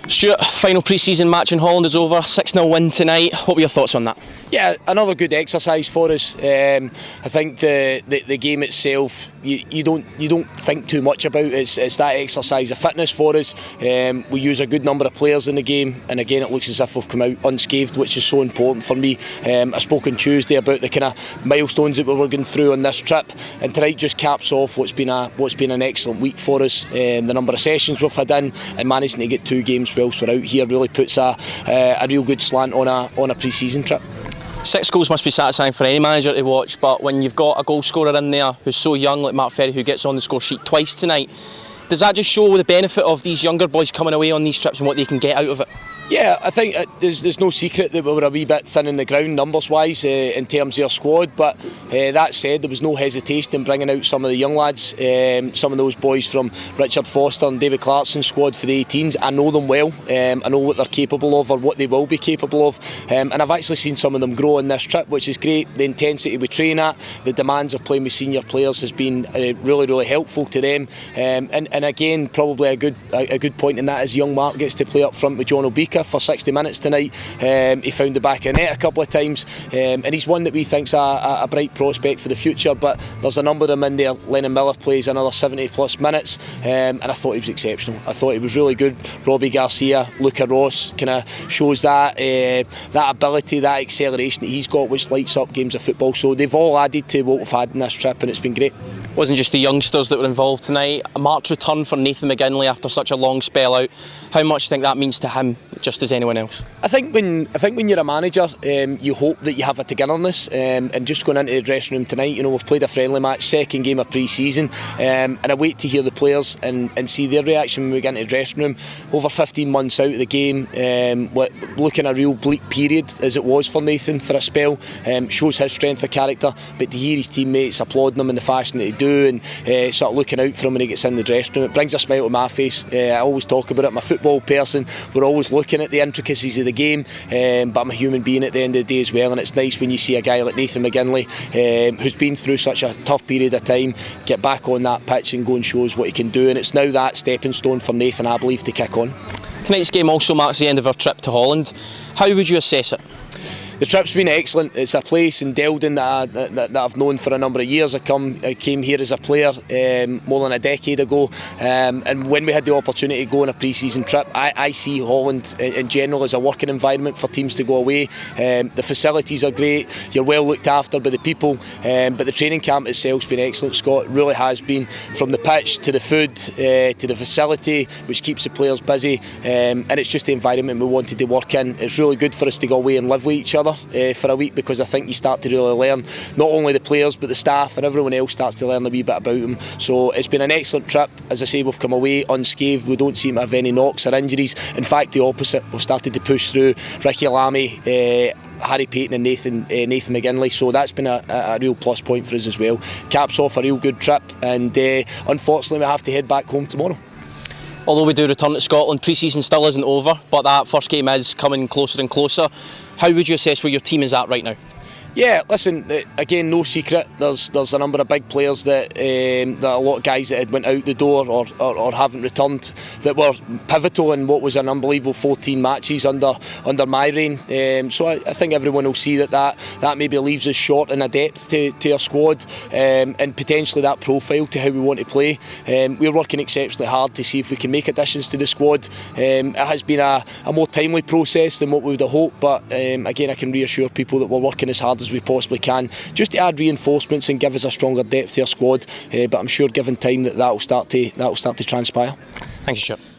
Stuart, final pre-season match in Holland is over, 6-0 win tonight. What were your thoughts on that? Yeah, another good exercise for us. I think the game itself, you don't think too much about. It's that exercise of fitness for us. We use a good number of players in the game, and again it looks as if we've come out unscathed, which is so important for me. I spoke on Tuesday about the kind of milestones that we were going through on this trip, and tonight just caps off what's been an excellent week for us. The number of sessions we've had in, and managing to get 2 games whilst we're out here really puts a real good slant on a pre-season trip. 6 goals must be satisfying for any manager to watch, but when you've got a goal scorer in there who's so young like Ferrie, who gets on the score sheet twice tonight, does that just show the benefit of these younger boys coming away on these trips and what they can get out of it? Yeah, I think there's no secret that we were a wee bit thin in the ground numbers wise in terms of our squad, but that said, there was no hesitation in bringing out some of the young lads, some of those boys from Richard Foster and David Clarkson's squad for the 18s. I know them well, I know what they're capable of or what they will be capable of, and I've actually seen some of them grow on this trip, which is great. The intensity we train at, the demands of playing with senior players has been really helpful to them, and again probably a good point in that is young Mark gets to play up front with John Obika for 60 minutes tonight. He found the back of the net a couple of times, and he's one that we think's a bright prospect for the future, but there's a number of them in there. Lennon Miller plays another 70 plus minutes, and I thought he was exceptional. I thought he was really good. Robbie Garcia, Luca Ross kind of shows that ability, that acceleration that he's got, which lights up games of football. So they've all added to what we've had in this trip, and it's been great. It wasn't just the youngsters that were involved tonight. A marked return for Nathan McGinley after such a long spell out. How much do you think that means to him, just as anyone else? I think when you're a manager, you hope that you have a togetherness, and just going into the dressing room tonight, we've played a friendly match, second game of pre-season, and I wait to hear the players and see their reaction when we get into the dressing room. Over 15 months out of the game, looking a real bleak period as it was for Nathan for a spell, shows his strength of character, but to hear his teammates applauding him in the fashion that they do, and sort of looking out for him when he gets in the dressing room, it brings a smile to my face. I always talk about it. I'm a football person. We're always looking at the intricacies of the game, but I'm a human being at the end of the day as well, and it's nice when you see a guy like Nathan McGinley, who's been through such a tough period of time, get back on that pitch and go and show us what he can do, and it's now that stepping stone for Nathan, I believe, to kick on. Tonight's game also marks the end of our trip to Holland. How would you assess it? The trip's been excellent. It's a place in Delden that I've known for a number of years. I came here as a player more than a decade ago, and when we had the opportunity to go on a pre-season trip, I see Holland in general as a working environment for teams to go away. The facilities are great, you're well looked after by the people, but the training camp itself's been excellent, Scott. It really has been, from the pitch to the food to the facility, which keeps the players busy, and it's just the environment we wanted to work in. It's really good for us to go away and live with each other for a week, because I think you start to really learn, not only the players but the staff, and everyone else starts to learn a wee bit about them. So it's been an excellent trip. As I say, we've come away unscathed. We don't seem to have any knocks or injuries. In fact, the opposite. We've started to push through. Ricky Lamy, Harry Payton and Nathan McGinley, so that's been a real plus point for us as well. Caps off a real good trip, and unfortunately we have to head back home tomorrow. Although we do return to Scotland, pre-season still isn't over, but that first game is coming closer and closer. How would you assess where your team is at right now? Yeah, listen, again, no secret, there's a number of big players that a lot of guys that had went out the door or haven't returned, that were pivotal in what was an unbelievable 14 matches under my reign. So I think everyone will see that maybe leaves us short in a depth to our squad, and potentially that profile to how we want to play. We're working exceptionally hard to see if we can make additions to the squad. It has been a more timely process than what we would have hoped, but again, I can reassure people that we're working as hard as we possibly can, just to add reinforcements and give us a stronger depth to our squad. But I'm sure, given time, that'll start to transpire. Thank you, Stuart.